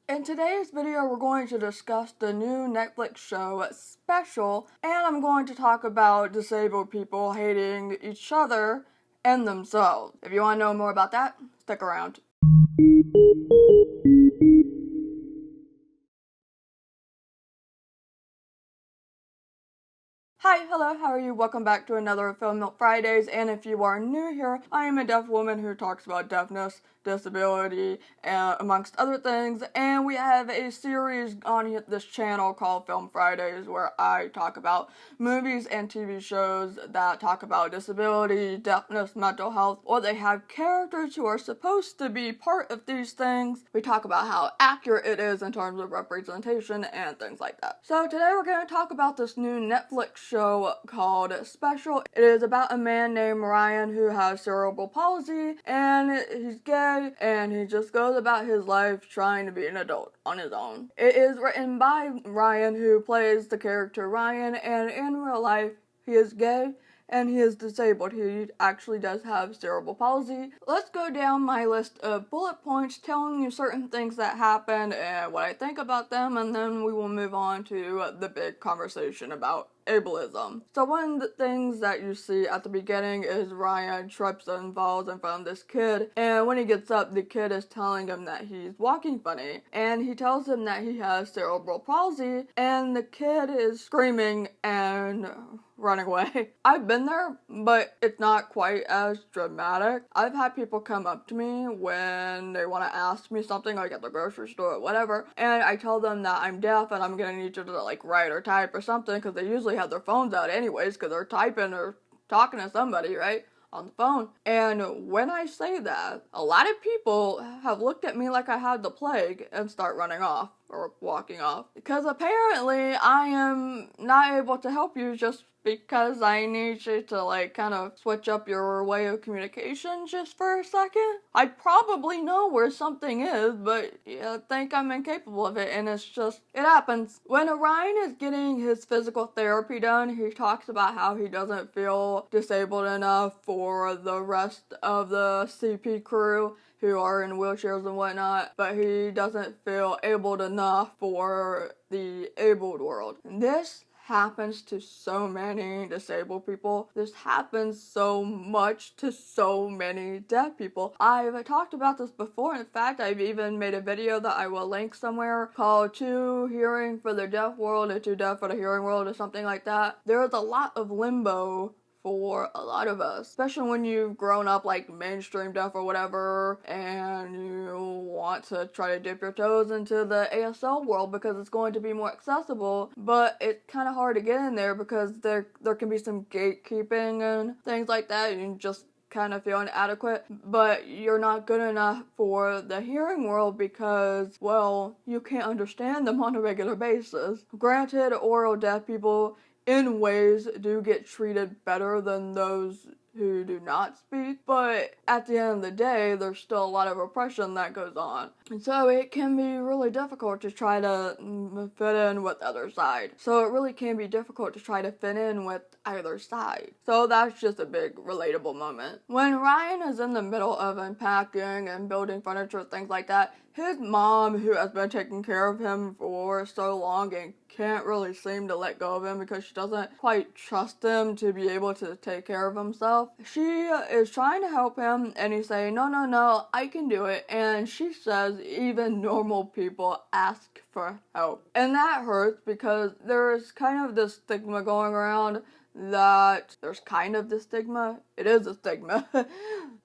In today's video, we're going to discuss the new Netflix show, Special, and I'm going to talk about disabled people hating each other and themselves. If you want to know more about that, stick around. Hi, hello, how are you? Welcome back to another Film Milk Fridays, and if you are new here, I am a deaf woman who talks about deafness, disability, amongst other things, and we have a series on this channel called Film Fridays where I talk about movies and TV shows that talk about disability, deafness, mental health, or they have characters who are supposed to be part of these things. We talk about how accurate it is in terms of representation and things like that. So today we're going to talk about this new Netflix show called Special. It is about a man named Ryan who has cerebral palsy, and he's gay, and he just goes about his life trying to be an adult on his own. It is written by Ryan, who plays the character Ryan, and in real life, he is gay and he is disabled. He actually does have cerebral palsy. Let's go down my list of bullet points telling you certain things that happened and what I think about them, and then we will move on to the big conversation about ableism. So one of the things that you see at the beginning is Ryan trips and falls in front of this kid, and when he gets up, the kid is telling him that he's walking funny, and he tells him that he has cerebral palsy, and the kid is screaming and running away. I've been there, but it's not quite as dramatic. I've had people come up to me when they want to ask me something, like at the grocery store or whatever, and I tell them that I'm deaf and I'm gonna need you to like write or type or something, because they usually have their phones out anyways, because they're typing or talking to somebody, right, on the phone. And when I say that, a lot of people have looked at me like I had the plague and start running off or walking off, because apparently I am not able to help you just because I need you to like kind of switch up your way of communication just for a second. I probably know where something is, but you think I'm incapable of it, and it's just, it happens. When Orion is getting his physical therapy done, he talks about how he doesn't feel disabled enough for the rest of the CP crew who are in wheelchairs and whatnot, but he doesn't feel abled enough for the abled world. This happens to so many disabled people. This happens so much to so many deaf people. I've talked about this before. In fact, I've even made a video that I will link somewhere called Too Hearing for the Deaf World or Too Deaf for the Hearing World or something like that. There is a lot of limbo for a lot of us, especially when you've grown up like mainstream deaf or whatever, and you want to try to dip your toes into the ASL world because it's going to be more accessible, but it's kind of hard to get in there because there can be some gatekeeping and things like that, and you just kind of feel inadequate, but you're not good enough for the hearing world because, well, you can't understand them on a regular basis. Granted, oral deaf people in ways do get treated better than those who do not speak, but at the end of the day, there's still a lot of oppression that goes on. And so it can be really difficult to try to fit in with the other side. So it really can be difficult to try to fit in with either side. So that's just a big relatable moment. When Ryan is in the middle of unpacking and building furniture, things like that, his mom, who has been taking care of him for so long and can't really seem to let go of him because she doesn't quite trust him to be able to take care of himself, she is trying to help him, and he's saying, no, I can do it. And she says even normal people ask for help. And that hurts because there's kind of this stigma going around that there's kind of this stigma. It is a stigma.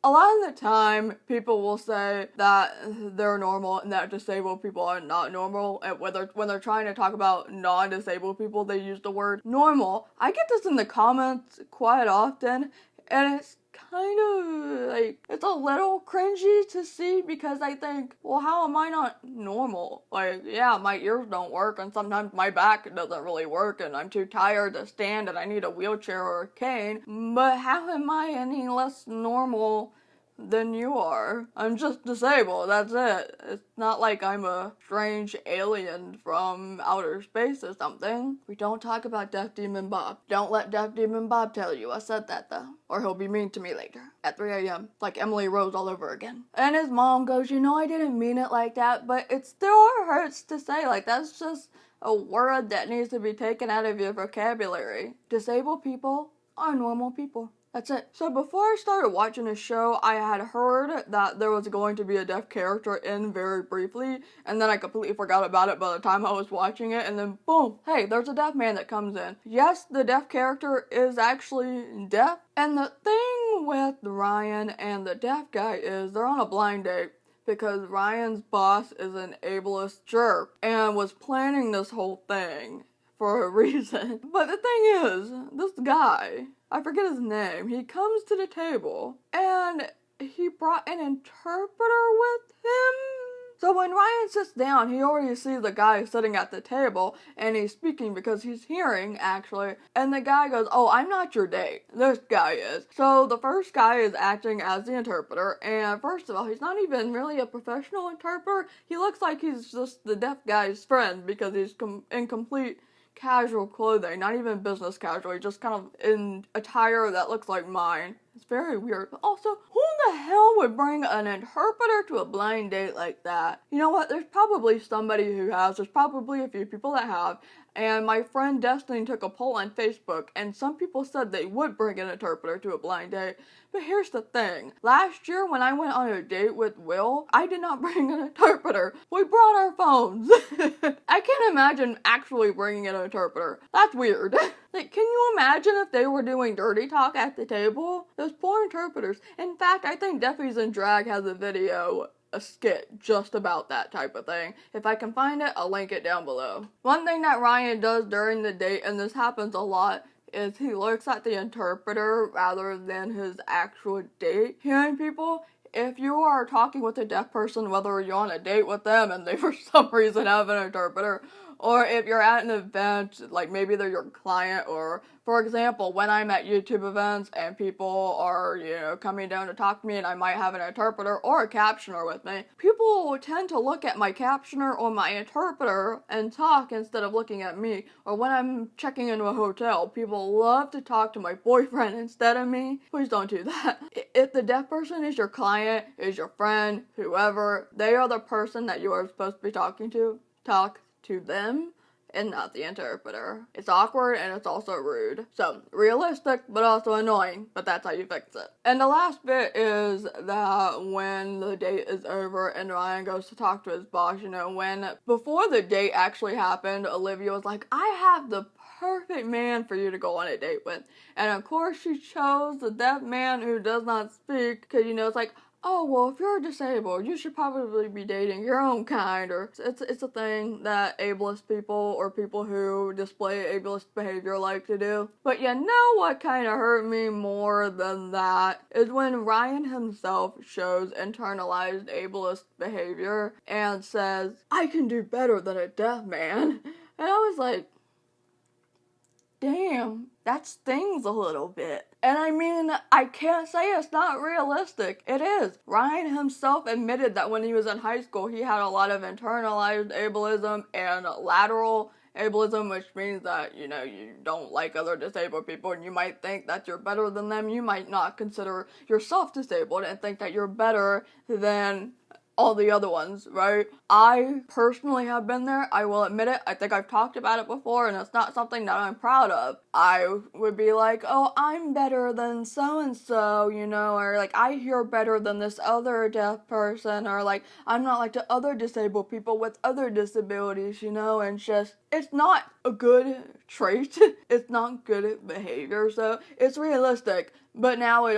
A lot of the time, people will say that they're normal and that disabled people are not normal. And when they're trying to talk about non-disabled people, they use the word normal. I get this in the comments quite often, and it's kind of like, it's a little cringy to see because I think, well, how am I not normal? Like, yeah, my ears don't work and sometimes my back doesn't really work and I'm too tired to stand and I need a wheelchair or a cane, but how am I any less normal than you are. I'm just disabled, that's it. It's not like I'm a strange alien from outer space or something. We don't talk about Deaf Demon Bob. Don't let Deaf Demon Bob tell you I said that though. Or he'll be mean to me later at 3 a.m. like Emily Rose all over again. And his mom goes, you know, I didn't mean it like that, but it still hurts to say, like, that's just a word that needs to be taken out of your vocabulary. Disabled people are normal people. That's it. So before I started watching the show, I had heard that there was going to be a deaf character in very briefly, and then I completely forgot about it by the time I was watching it, and then boom, hey, there's a deaf man that comes in. Yes, the deaf character is actually deaf, and the thing with Ryan and the deaf guy is they're on a blind date, because Ryan's boss is an ableist jerk, and was planning this whole thing for a reason. But the thing is, this guy, I forget his name, he comes to the table and he brought an interpreter with him. So when Ryan sits down, he already sees the guy sitting at the table and he's speaking because he's hearing, actually. And the guy goes, oh, I'm not your date. This guy is. So the first guy is acting as the interpreter, and first of all, he's not even really a professional interpreter. He looks like he's just the deaf guy's friend because he's in complete casual clothing, not even business casual, just kind of in attire that looks like mine. It's very weird. But also, who the hell would bring an interpreter to a blind date like that? You know what? There's probably somebody who has. There's probably a few people that have. And my friend Destiny took a poll on Facebook, and some people said they would bring an interpreter to a blind date. But here's the thing. Last year when I went on a date with Will, I did not bring an interpreter. We brought our phones. I can't imagine actually bringing an interpreter. That's weird. Like, can you imagine if they were doing dirty talk at the table? Those poor interpreters. In fact, I think Deffies in Drag has a skit just about that type of thing. If I can find it, I'll link it down below. One thing that Ryan does during the date, and this happens a lot, is he looks at the interpreter rather than his actual date. Hearing people, if you are talking with a deaf person, whether you're on a date with them and they for some reason have an interpreter, or if you're at an event, like maybe they're your client, or for example, when I'm at YouTube events and people are, coming down to talk to me and I might have an interpreter or a captioner with me, people tend to look at my captioner or my interpreter and talk instead of looking at me. Or when I'm checking into a hotel, people love to talk to my boyfriend instead of me. Please don't do that. If the deaf person is your client, is your friend, whoever, they are the person that you are supposed to be talking to. Talk to them and not the interpreter. It's awkward and it's also rude. So, realistic but also annoying, but that's how you fix it. And the last bit is that when the date is over and Ryan goes to talk to his boss, before the date actually happened, Olivia was like, I have the perfect man for you to go on a date with. And of course she chose the deaf man who does not speak, because it's like, oh, well, if you're disabled, you should probably be dating your own kind, or it's a thing that ableist people or people who display ableist behavior like to do. But you know what kind of hurt me more than that is when Ryan himself shows internalized ableist behavior and says, I can do better than a deaf man. And I was like, damn, that stings a little bit. And I mean, I can't say it's not realistic. It is. Ryan himself admitted that when he was in high school, he had a lot of internalized ableism and lateral ableism, which means that, you don't like other disabled people and you might think that you're better than them. You might not consider yourself disabled and think that you're better than all the other ones, right? I personally have been there. I will admit it. I think I've talked about it before, and it's not something that I'm proud of. I would be like, oh, I'm better than so-and-so, or like, I hear better than this other deaf person, or like, I'm not like the other disabled people with other disabilities, and just, it's not a good trait. It's not good behavior, so it's realistic. But now it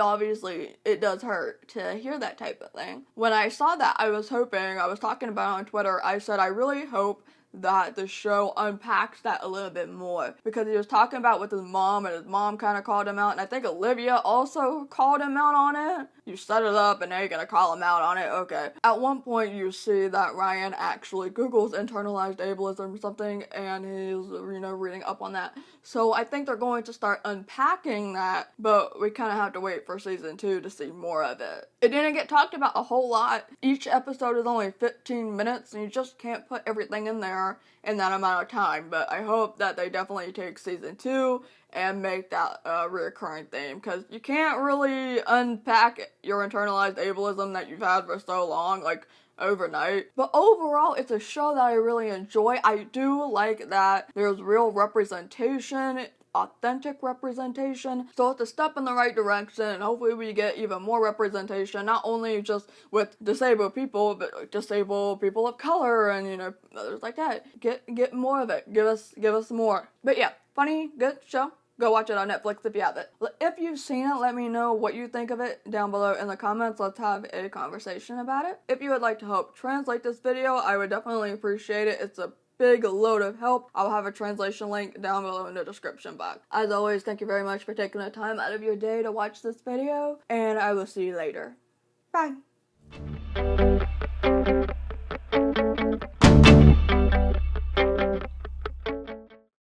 does hurt to hear that type of thing. When I saw that, I was talking about it on Twitter, I said, I really hope that the show unpacks that a little bit more, because he was talking about with his mom, and his mom kind of called him out, and I think Olivia also called him out on it. You set it up and now you're gonna call him out on it? Okay. At one point you see that Ryan actually Googles internalized ableism or something, and he's, reading up on that. So I think they're going to start unpacking that, but we kind of have to wait for season 2 to see more of it. It didn't get talked about a whole lot. Each episode is only 15 minutes, and you just can't put everything in there in that amount of time, but I hope that they definitely take season 2 and make that a reoccurring theme, because you can't really unpack your internalized ableism that you've had for so long, like, overnight. But overall, it's a show that I really enjoy. I do like that there's real representation, authentic representation, so it's a step in the right direction, and hopefully we get even more representation, not only just with disabled people, but disabled people of color and others like that. Get more of it. Give us more. But yeah, funny, good show. Go watch it on Netflix if you have it. If you've seen it, let me know what you think of it down below in the comments. Let's have a conversation about it. If you would like to help translate this video, I would definitely appreciate it. It's a big load of help. I'll have a translation link down below in the description box. As always, thank you very much for taking the time out of your day to watch this video, and I will see you later. Bye.